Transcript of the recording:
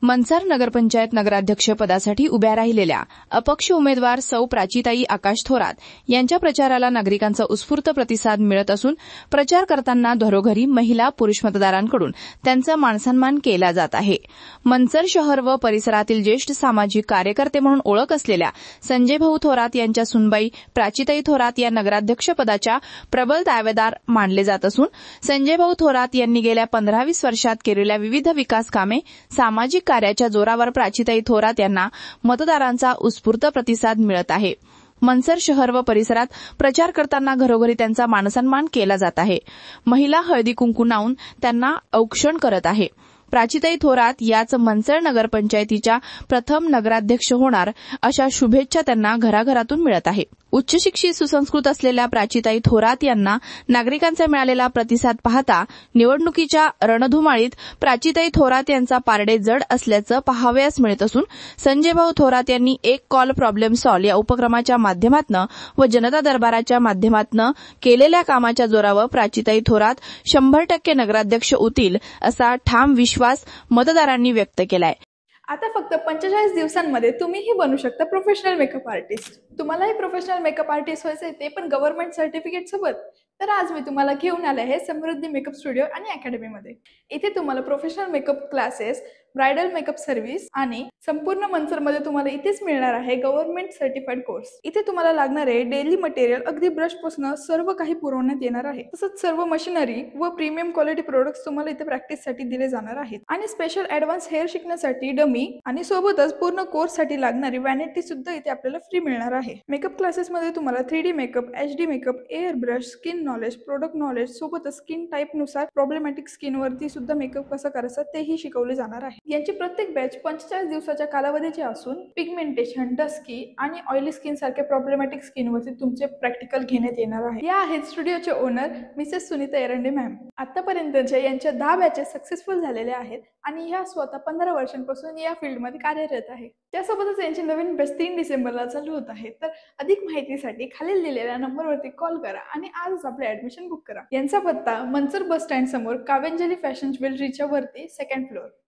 मनसर नगरपंचायत नगराध्यक्ष पदासाठी उभ्या राहिलेल्या अपक्ष उमेदवार सौ प्राचीताई आकाश थोरात यांच्या प्रचाराला नागरिकांचा उत्स्फूर्त प्रतिसाद मिळत असून प्रचार करताना घरोघरी महिला पुरुष मतदारांकडून त्यांचा मानसन्मान केला जात आहे। मनसर शहर व परिसरातील ज्येष्ठ सामाजिक कार्यकर्ते म्हणून ओळख असलेल्या संजय भाऊ थोरात यांच्या सुनबाई प्राचीताई थोरात या नगराध्यक्ष पदाच्या प्रबल दावेदार मानले जात असून संजय भाऊ थोरात यांनी गेल्या 15-20 वर्षात केलेल्या विविध विकास कामे सामाजिक कार्याच्या जोरावर प्राचीताई थोरात यांना मतदारांचा उत्स्फूर्त प्रतिसाद मिळत आहे। मनसर शहर व परिसरात प्रचार करताना घरोघरी त्यांचा मानसन्मान केला जात आहे। महिला हळदी कुंकू लावून त्यांना औक्षण करत आहे। प्राचीताई थोरात याच मनसर नगरपंचायतीच्या प्रथम नगराध्यक्ष होणार अशा शुभेच्छा त्यांना घराघरातून मिळत आहे। उच्च शिक्षित सुसंस्कृत असलेल्या प्राचीताई थोरात यांना नागरिकांचा मिळालेला प्रतिसाद पाहता निवडणुकीच्या रणधुमाळीत प्राचीताई थोरात यांचा पारडे जड असल्याचं पाहावयास मिळत असून संजय भाऊ थोरात यांनी एक कॉल प्रॉब्लेम सॉल्व्ह या उपक्रमाच्या माध्यमातून व जनता दरबाराच्या माध्यमातून केलेल्या कामाच्या जोरावर प्राचीताई थोरात 100% नगराध्यक्ष होतील असा ठाम विश्वास मतदारांनी व्यक्त केलाय। आता फक्त 45 दिवसांमध्ये तुम्हीही बनू शकता प्रोफेशनल मेकअप आर्टिस्ट। तुम्हालाही प्रोफेशनल मेकअप आर्टिस्ट व्हायचे ते पण गव्हर्नमेंट सर्टिफिकेट सोबत। तर आज मी तुम्हाला घेऊन आले आहे समृद्धी मेकअप स्टुडिओ आणि अकॅडमीमध्ये। इथे तुम्हाला professional makeup classes, bridal makeup service आणि संपूर्ण मनसरमध्ये तुम्हाला इथेच मिळणार आहे गव्हर्नमेंट सर्टिफाईड कोर्स। इथे तुम्हाला लागणारे डेली मटेरियल अगदी ब्रश पासून सर्व काही पुरवण्यात येणार आहे। तसंच सर्व मशिनरी व प्रीमियम क्वालिटी प्रोडक्ट्स तुम्हाला इथे प्रॅक्टिससाठी दिले जाणार आहेत आणि स्पेशल ॲडव्हान्स हेअर शिकण्यासाठी डमी आणि सोबतच पूर्ण कोर्ससाठी लागणारी वॅनिटी सुद्धा इथे आपल्याला फ्री मिळणार आहे। मेकअप क्लासेसमध्ये तुम्हाला 3D makeup, HD makeup, air brush, skin knowledge, product knowledge सोबतच स्किन टाइप नुसार प्रॉब्लेमॅटिक स्किन वरती सुद्धा मेकअप कसं करायचं तेही शिकवले जाणार आहे। यांची प्रत्येक बॅच 45 दिवसाच्या कालावधीची असून पिगमेंटेशन, डस्की आणि ऑइली स्किन सारख्या प्रॉब्लेमॅटिक स्किनवरती तुमचे प्रॅक्टिकल घेण्यात येणार आहे। या आहेत स्टुडिओचे owner Mrs Sunita Erande ma'am. आतापर्यंतच्या यांच्या 10 बॅचेस सक्सेसफुल झालेल्या आहेत आणि ह्या स्वतः 15 वर्षांपासून या फील्डमध्ये कार्यरत आहेत। त्यासोबतच यांची नवीन बॅच 3 डिसेंबरला चालू होत आहे। तर अधिक माहितीसाठी खालील दिलेल्या नंबरवरती कॉल करा आणि आजच आपले ऍडमिशन बुक करा। यांचा पत्ता मनसर बस स्टँड समोर काव्यांजली फॅशन ज्वेलरीच्या वरती 2nd फ्लोअर।